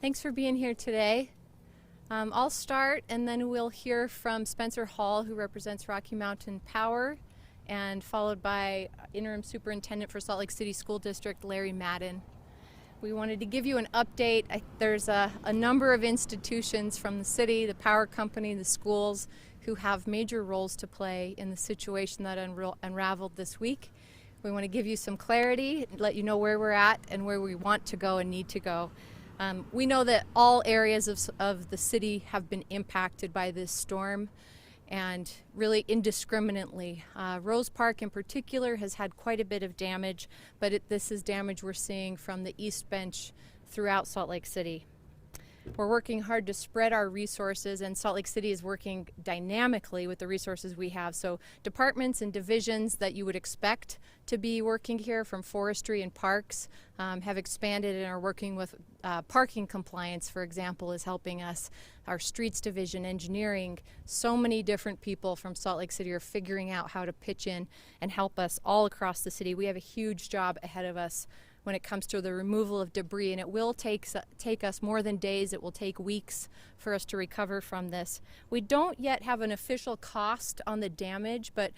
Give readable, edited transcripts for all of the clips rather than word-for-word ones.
Thanks for being here today. I'll start and then we'll hear from Spencer Hall, who represents Rocky Mountain Power, and followed by Interim Superintendent for Salt Lake City School District, Larry Madden. We wanted to give you an update. There's a number of institutions from the city, the power company, the schools, who have major roles to play in the situation that unraveled this week. We want to give you some clarity, let you know where we're at and where we want to go and need to go. We know that all areas of the city have been impacted by this storm, and really indiscriminately. Rose Park in particular has had quite a bit of damage, but this is damage we're seeing from the East Bench throughout Salt Lake City. We're working hard to spread our resources, and Salt Lake City is working dynamically with the resources we have. So departments and divisions that you would expect to be working here, from forestry and parks, have expanded and are working with parking compliance, for example, is helping us. Our streets division, engineering, so many different people from Salt Lake City are figuring out how to pitch in and help us all across the city. We have a huge job ahead of us when it comes to the removal of debris, and it will take us more than days. It will take weeks for us to recover from this. We don't yet have an official cost on the damage, but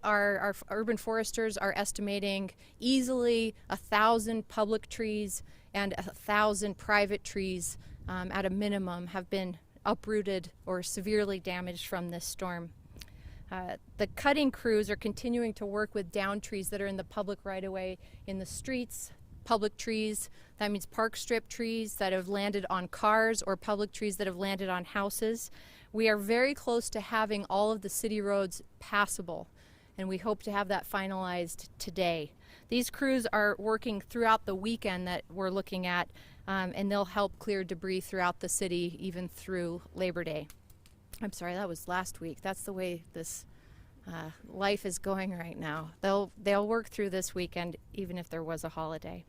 our urban foresters are estimating easily 1,000 public trees and 1,000 private trees at a minimum have been uprooted or severely damaged from this storm. The cutting crews are continuing to work with down trees that are in the public right-of-way in the streets, public trees. That means park strip trees that have landed on cars or public trees that have landed on houses. We are very close to having all of the city roads passable, and we hope to have that finalized today. These crews are working throughout the weekend that we're looking at, and they'll help clear debris throughout the city even through Labor Day. I'm sorry, that was last week. That's the way this life is going right now. They'll work through this weekend even if there was a holiday.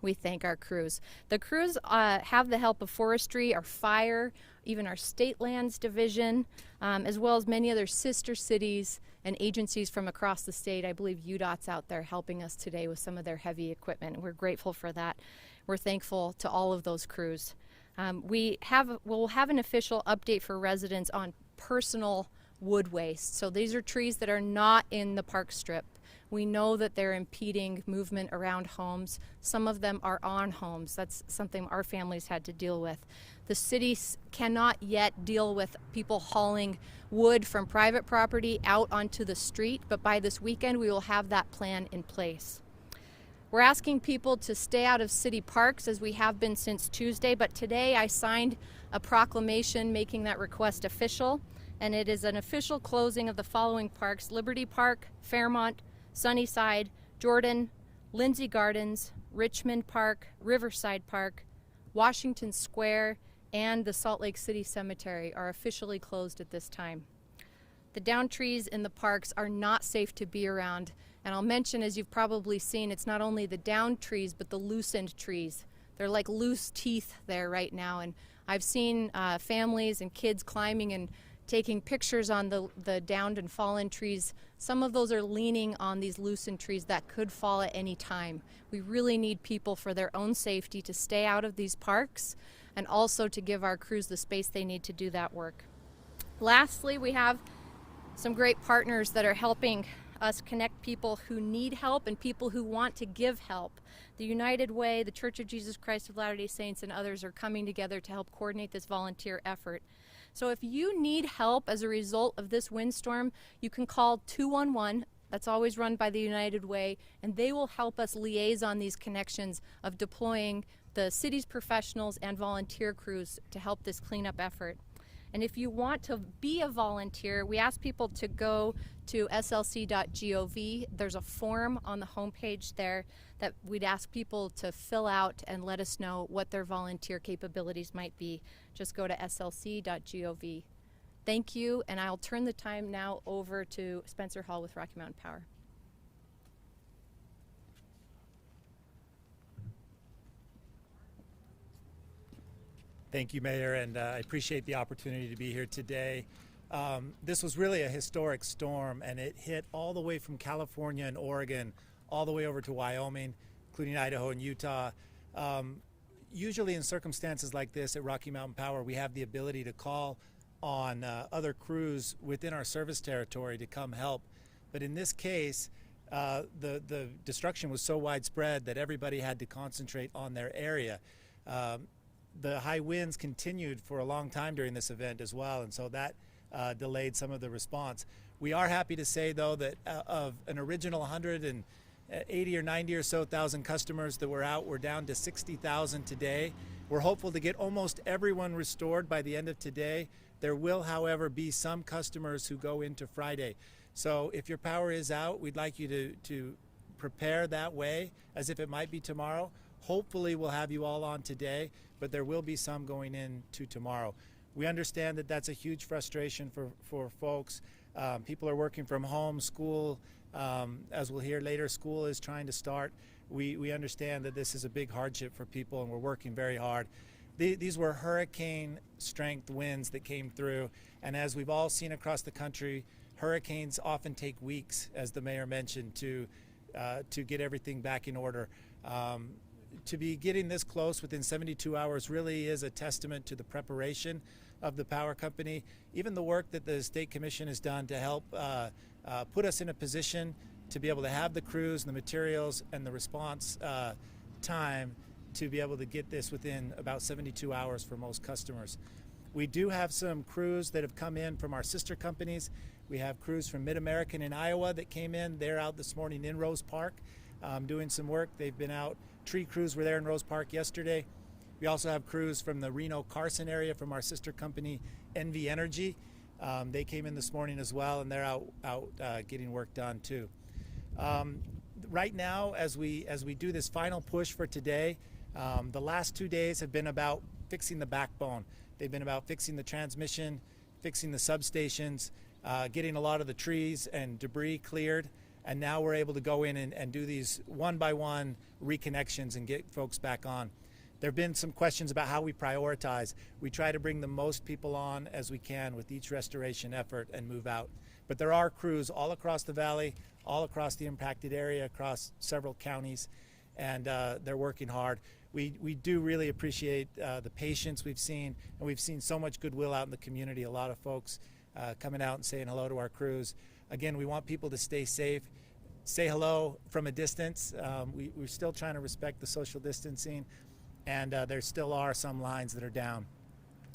We thank our crews. The crews have the help of forestry, our fire, even our state lands division, as well as many other sister cities and agencies from across the state. I believe UDOT's out there helping us today with some of their heavy equipment. We're grateful for that. We're thankful to all of those crews. We'll have an official update for residents on personal wood waste. So these are trees that are not in the park strip. We know that they're impeding movement around homes. Some of them are on homes. That's something our families had to deal with. The city cannot yet deal with people hauling wood from private property out onto the street, but by this weekend we will have that plan in place. We're asking people to stay out of city parks as we have been since Tuesday, but today I signed a proclamation making that request official, and it is an official closing of the following parks: Liberty Park, Fairmont, Sunnyside, Jordan, Lindsay Gardens, Richmond Park, Riverside Park, Washington Square, and the Salt Lake City Cemetery are officially closed at this time. The downed trees in the parks are not safe to be around. And I'll mention, as you've probably seen, it's not only the downed trees, but the loosened trees. They're like loose teeth there right now. And I've seen families and kids climbing and taking pictures on the downed and fallen trees. Some of those are leaning on these loosened trees that could fall at any time. We really need people, for their own safety, to stay out of these parks and also to give our crews the space they need to do that work. Lastly, we have some great partners that are helping us connect people who need help and people who want to give help. The United Way, the Church of Jesus Christ of Latter-day Saints, and others are coming together to help coordinate this volunteer effort. So if you need help as a result of this windstorm, you can call 211. That's always run by the United Way, and they will help us liaise on these connections of deploying the city's professionals and volunteer crews to help this cleanup effort. And if you want to be a volunteer, we ask people to go to slc.gov. There's a form on the homepage there that we'd ask people to fill out and let us know what their volunteer capabilities might be. Just go to slc.gov. Thank you, and I'll turn the time now over to Spencer Hall with Rocky Mountain Power. Thank you, Mayor, and I appreciate the opportunity to be here today. This was really a historic storm, and it hit all the way from California and Oregon all the way over to Wyoming, including Idaho and Utah. Usually in circumstances like this at Rocky Mountain Power, we have the ability to call on other crews within our service territory to come help. But in this case, the destruction was so widespread that everybody had to concentrate on their area. The high winds continued for a long time during this event as well, and so that delayed some of the response. We are happy to say, though, that of an original 180 or 90 or so thousand customers that were out, we're down to 60,000 today. We're hopeful to get almost everyone restored by the end of today. There will, however, be some customers who go into Friday. So if your power is out, we'd like you to prepare that way as if it might be tomorrow. Hopefully we'll have you all on today, but there will be some going into tomorrow. We understand that that's a huge frustration for folks. People are working from home, school, as we'll hear later, school is trying to start. We understand that this is a big hardship for people, and we're working very hard. These were hurricane strength winds that came through, and as we've all seen across the country, hurricanes often take weeks, as the mayor mentioned, to get everything back in order. To be getting this close within 72 hours really is a testament to the preparation of the power company, even the work that the State Commission has done to help put us in a position to be able to have the crews and the materials and the response time to be able to get this within about 72 hours for most customers. We do have some crews that have come in from our sister companies. We have crews from Mid-American in Iowa that came in. They're out this morning in Rose Park doing some work. They've been out. Tree crews were there in Rose Park yesterday. We also have crews from the Reno-Carson area from our sister company, NV Energy. They came in this morning as well, and they're out getting work done too. Right now, as we do this final push for today, the last 2 days have been about fixing the backbone. They've been about fixing the transmission, fixing the substations, getting a lot of the trees and debris cleared, and now we're able to go in and do these one-by-one reconnections and get folks back on. There have been some questions about how we prioritize. We try to bring the most people on as we can with each restoration effort and move out. But there are crews all across the valley, all across the impacted area, across several counties, and they're working hard. We do really appreciate the patience we've seen, and we've seen so much goodwill out in the community, a lot of folks coming out and saying hello to our crews. Again, we want people to stay safe, say hello from a distance. We're still trying to respect the social distancing, and there still are some lines that are down.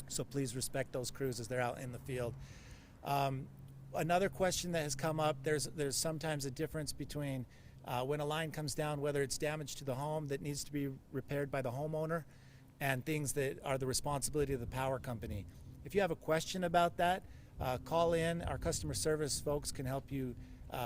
So please respect those crews as they're out in the field. Another question that has come up, there's sometimes a difference between when a line comes down, whether it's damage to the home that needs to be repaired by the homeowner and things that are the responsibility of the power company. If you have a question about that, call in. Our customer service folks can help you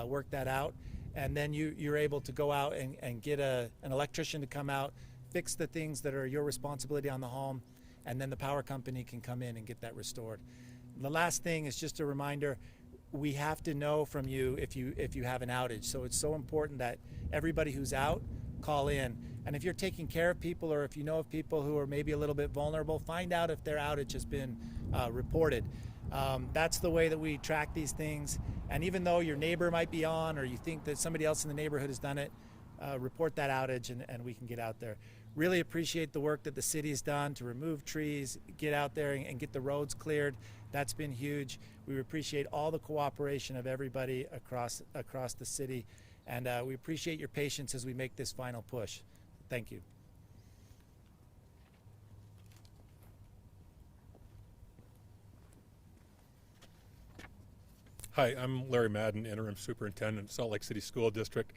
work that out, and then you're able to go out and get an electrician to come out, fix the things that are your responsibility on the home, and then the power company can come in and get that restored. The last thing is just a reminder, we have to know from you if you have an outage. So it's so important that everybody who's out, call in. And if you're taking care of people, or if you know of people who are maybe a little bit vulnerable, find out if their outage has been reported. That's the way that we track these things. And even though your neighbor might be on, or you think that somebody else in the neighborhood has done it, report that outage and we can get out there. Really appreciate the work that the city has done to remove trees, get out there and get the roads cleared. That's been huge. We appreciate all the cooperation of everybody across the city, and we appreciate your patience as we make this final push. Thank you. Hi, I'm Larry Madden, Interim Superintendent, Salt Lake City School District.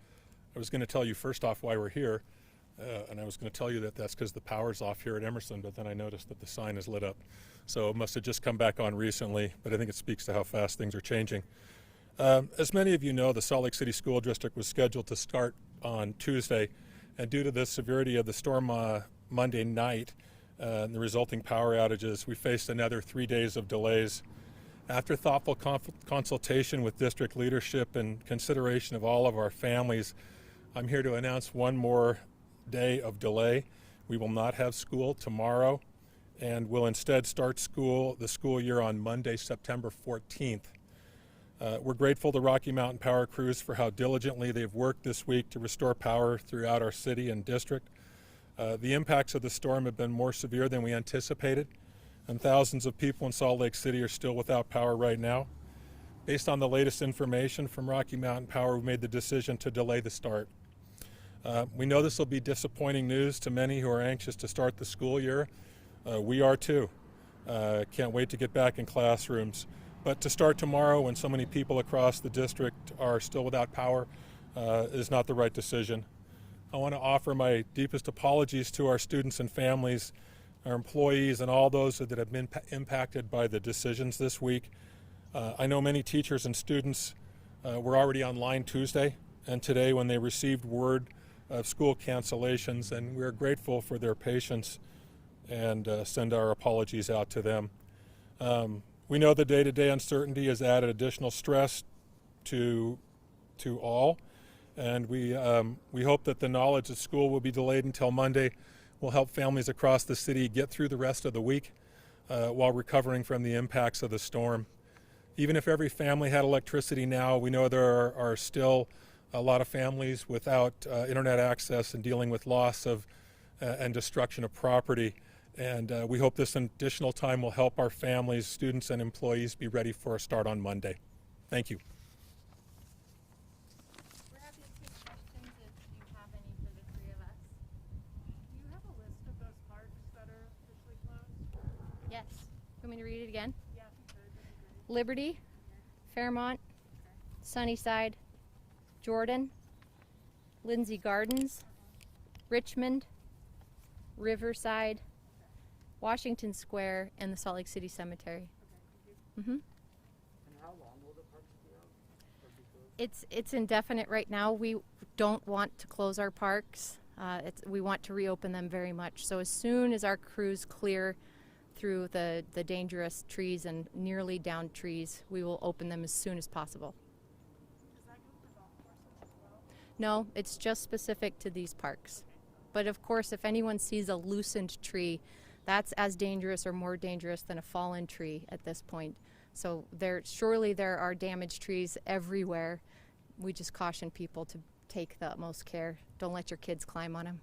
I was going to tell you first off why we're here, and I was going to tell you that that's because the power's off here at Emerson, but then I noticed that the sign is lit up. So it must have just come back on recently, but I think it speaks to how fast things are changing. As many of you know, the Salt Lake City School District was scheduled to start on Tuesday, and due to the severity of the storm Monday night and the resulting power outages, we faced another 3 days of delays. After thoughtful consultation with district leadership and consideration of all of our families, I'm here to announce one more day of delay. We will not have school tomorrow, and will instead start the school year on Monday, September 14th. We're grateful to Rocky Mountain Power crews for how diligently they've worked this week to restore power throughout our city and district. The impacts of the storm have been more severe than we anticipated, and thousands of people in Salt Lake City are still without power right now. Based on the latest information from Rocky Mountain Power, we made the decision to delay the start. We know this will be disappointing news to many who are anxious to start the school year. We are too. Can't wait to get back in classrooms. But to start tomorrow when so many people across the district are still without power is not the right decision. I want to offer my deepest apologies to our students and families, our employees, and all those that have been impacted by the decisions this week. I know many teachers and students were already online Tuesday and today when they received word of school cancellations, and we're grateful for their patience and send our apologies out to them. We know the day-to-day uncertainty has added additional stress to all, and we hope that the knowledge that school will be delayed until Monday will help families across the city get through the rest of the week while recovering from the impacts of the storm. Even if every family had electricity now, we know there are still a lot of families without internet access and dealing with loss of and destruction of property. And we hope this additional time will help our families, students, and employees be ready for a start on Monday. Thank you. We're happy to take questions if you have any for the three of us. Do you have a list of those parks that are officially closed? Yes. Want me to read it again? Yeah, if you could, that'd be great. Liberty, Fairmont, Sunnyside, Jordan, Lindsay Gardens, Richmond, Riverside, Washington Square, and the Salt Lake City Cemetery. Mm-hmm. And how long will the parks be out? Or be closed? It's indefinite right now. We don't want to close our parks. We want to reopen them very much. So as soon as our crews clear through the dangerous trees and nearly downed trees, we will open them as soon as possible. Does that go for golf courses as well? No, it's just specific to these parks. But of course, if anyone sees a loosened tree, that's as dangerous or more dangerous than a fallen tree at this point. So surely there are damaged trees everywhere. We just caution people to take the utmost care. Don't let your kids climb on them.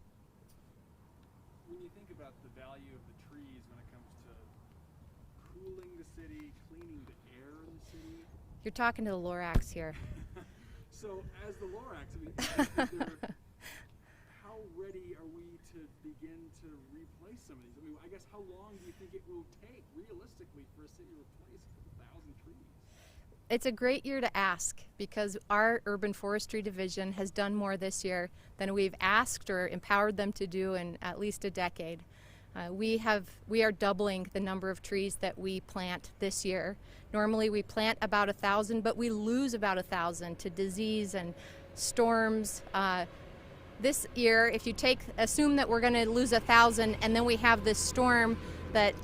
When you think about the value of the trees when it comes to cooling the city, cleaning the air in the city, You're talking to the Lorax here. so as the Lorax, I mean, how ready are we to begin to replace some of these? I mean, I guess how long do you think it will take realistically for a city to replace a couple thousand trees? It's a great year to ask because our urban forestry division has done more this year than we've asked or empowered them to do in at least a decade. We are doubling the number of trees that we plant this year. Normally we plant about 1,000, but we lose about 1,000 to disease and storms. This year, if you assume that we're going to lose 1,000, and then we have this storm that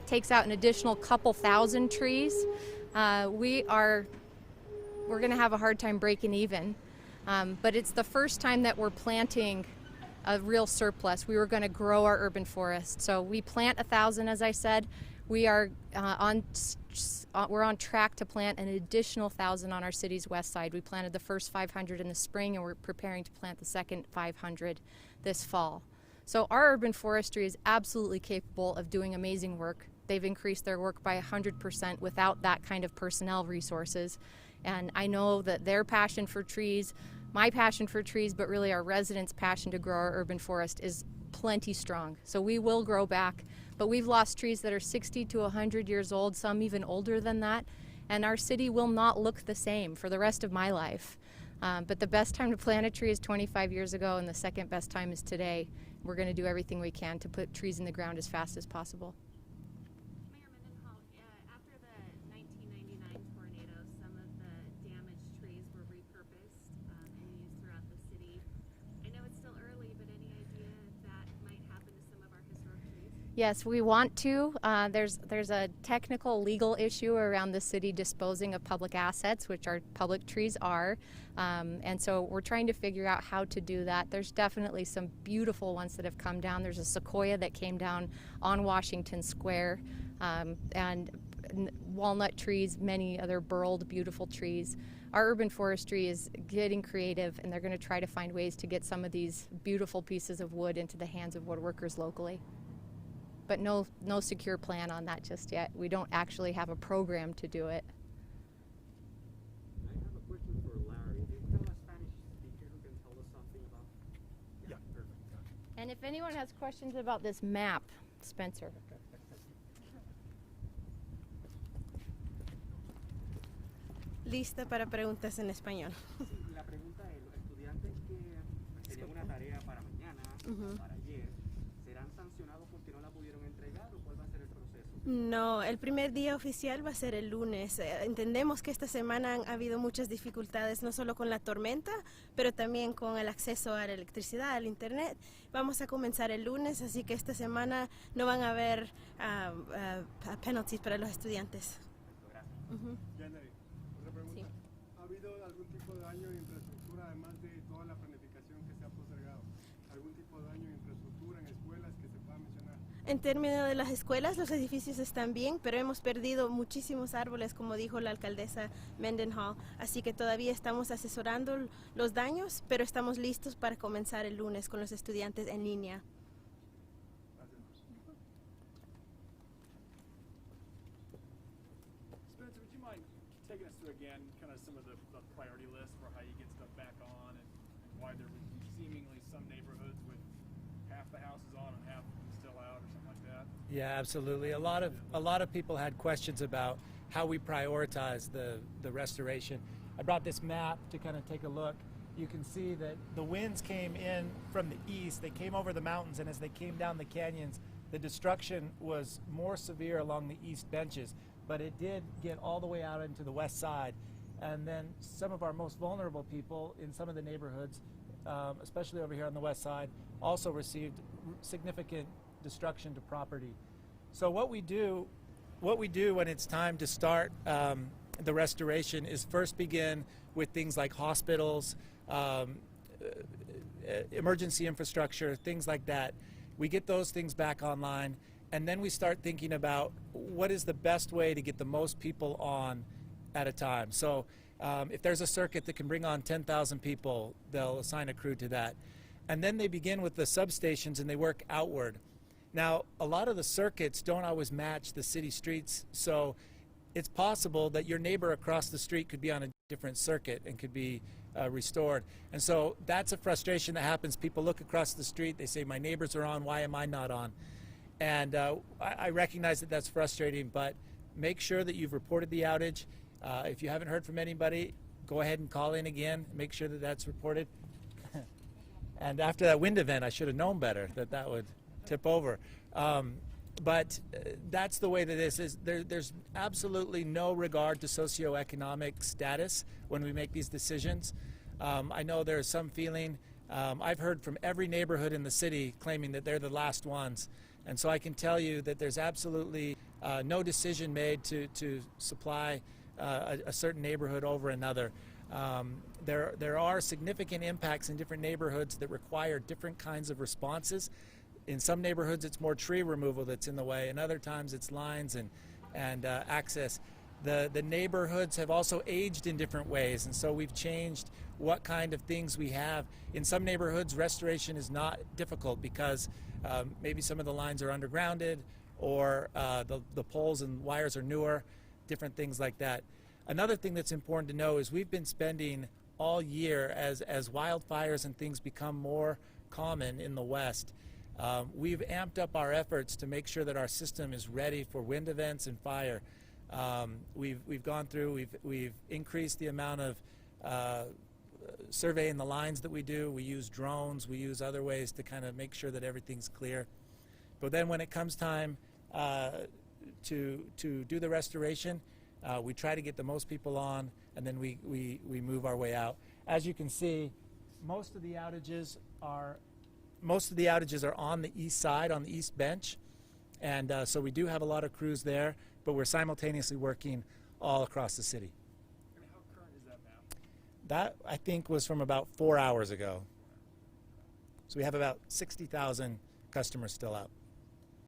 takes out an additional couple thousand trees, we're going to have a hard time breaking even. But it's the first time that we're planting a real surplus. We were going to grow our urban forest, so we plant 1,000, as I said. We are we're on track to plant an additional 1,000 on our city's west side. We planted the first 500 in the spring, and we're preparing to plant the second 500 this fall. So our urban forestry is absolutely capable of doing amazing work. They've increased their work by 100% without that kind of personnel resources. And I know that their passion for trees, my passion for trees, but really our residents' passion to grow our urban forest is plenty strong. So we will grow back. But we've lost trees that are 60 to 100 years old, some even older than that, and our city will not look the same for the rest of my life. But the best time to plant a tree is 25 years ago, and the second best time is today. We're going to do everything we can to put trees in the ground as fast as possible. Mayor Mendenhall, after the 1999 tornado, some of the damaged trees were repurposed and used throughout the city. I know it's still early, but any idea if that might happen to some of our historic trees? Yes, we want to. There's a technical legal issue around the city disposing of public assets, which our public trees are. And so we're trying to figure out how to do that. There's definitely some beautiful ones that have come down. There's a sequoia that came down on Washington Square, and walnut trees, many other burled beautiful trees. our urban forestry is getting creative, and they're going to try to find ways to get some of these beautiful pieces of wood into the hands of woodworkers locally. But no secure plan on that just yet. We don't actually have a program to do it. I have a question for Larry. Do you have a Spanish speaker who can tell us something about? Yeah, perfect. And if anyone has questions about this map, Spencer. Lista para preguntas en español. Sí, la pregunta es, los estudiantes que tenían una tarea para mañana o para ayer, ¿serán sancionados porque no la pudieron entregar o cuál va a ser el proceso? No, el primer día oficial va a ser el lunes. Entendemos que esta semana han habido muchas dificultades, no solo con la tormenta, pero también con el acceso a la electricidad, al internet. Vamos a comenzar el lunes, así que esta semana no van a haber penalties para los estudiantes. Ujú. January, otra pregunta. ¿Ha habido algún tipo de daño en infraestructura, además de toda la planificación que se ha postergado? ¿Algún tipo de daño en infraestructura, en escuelas que se pueda mencionar? En términos de las escuelas, los edificios están bien, pero hemos perdido muchísimos árboles, como dijo la alcaldesa Mendenhall, así que todavía estamos asesorando los daños, pero estamos listos para comenzar el lunes con los estudiantes en línea. Spencer, would you mind taking us through again kind of some of the priority list for how you get stuff back on and why there would be seemingly some neighborhoods with half the houses on and half of them still out or something like that? Yeah, absolutely. A lot of people had questions about how we prioritize the restoration. I brought this map to kind of take a look. You can see that the winds came in from the east. They came over the mountains, and as they came down the canyons, the destruction was more severe along the east benches, but it did get all the way out into the west side. And then some of our most vulnerable people in some of the neighborhoods, especially over here on the west side, also received significant destruction to property. So what we do when it's time to start the restoration is first begin with things like hospitals, emergency infrastructure, things like that. We get those things back online, and then we start thinking about what is the best way to get the most people on at a time. So if there's a circuit that can bring on 10,000 people, they'll assign a crew to that. And then they begin with the substations and they work outward. Now, a lot of the circuits don't always match the city streets, so it's possible that your neighbor across the street could be on a different circuit and could be restored. And so that's a frustration that happens. People look across the street, they say, my neighbors are on, why am I not on? And I recognize that that's frustrating, but make sure that you've reported the outage. If you haven't heard from anybody, go ahead and call in again, make sure that that's reported. And after that wind event, I should have known better that would tip over. But that's the way that this is. There's absolutely no regard to socioeconomic status when we make these decisions. I know there's some feeling. I've heard from every neighborhood in the city claiming that they're the last ones. And so I can tell you that there's absolutely no decision made to supply a certain neighborhood over another. There are significant impacts in different neighborhoods that require different kinds of responses. In some neighborhoods, it's more tree removal that's in the way, and other times it's lines and access. The neighborhoods have also aged in different ways, and so we've changed what kind of things we have. In some neighborhoods, restoration is not difficult because maybe some of the lines are undergrounded, or the poles and wires are newer, different things like that. Another thing that's important to know is we've been spending all year, as wildfires and things become more common in the West, we've amped up our efforts to make sure that our system is ready for wind events and fire. We've gone through, we've increased the amount of surveying the lines that we do. We use drones, we use other ways to kind of make sure that everything's clear. But then when it comes time to do the restoration, we try to get the most people on, and then we move our way out. As you can see, most of the outages are on the east side, on the east bench, and so we do have a lot of crews there, but we're simultaneously working all across the city. And how current is that map? That, I think, was from about 4 hours ago. So we have about 60,000 customers still out.